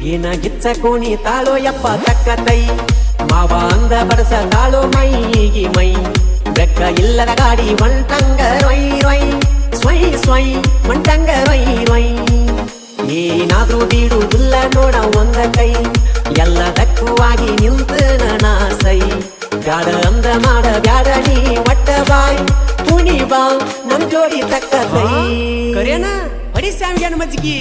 ಏನ ಗಿಚ್ಚ ಕೋಣಿ ತಾಳೋ ಯಪ್ಪ ತಕ್ಕ ತೈ ಮಾವ ಅಂದ ಬಡಸ ತಾಳೋ ಮೈಗಿ ಮೈ ಬೆಕ್ಕ ಇಲ್ಲದ ಗಾಡಿ ಒಂಟಂಗ ರೊಯ್ ರೊಯ್ ಸ್ವಯ್ ಸ್ವಯ್ ಒಂಟಂಗ ರೊಯ್ ರೊಯ್ ಏನಾದ್ರೂ ಬೀಡುವುದಿಲ್ಲ ನೋಡ ಒಂದ ಕೈ ಎಲ್ಲದಕ್ಕೂವಾಗಿ ನಿಂತ ನಾ ಸೈ ಬ್ಯಾಡ ಅಂದ ಮಾಡ ಬ್ಯಾಡ ನೀ ಒಟ್ಟ ಬಾಯ್ ತುಣಿ ಬಾ ನಮ್ ಜೋಡಿ ತಕ್ಕ ಕೈ ಕರೇನ ಬಡಿ ಸ್ಯಾಮಿಗೆ ಮಜ್ಜಿಗೆ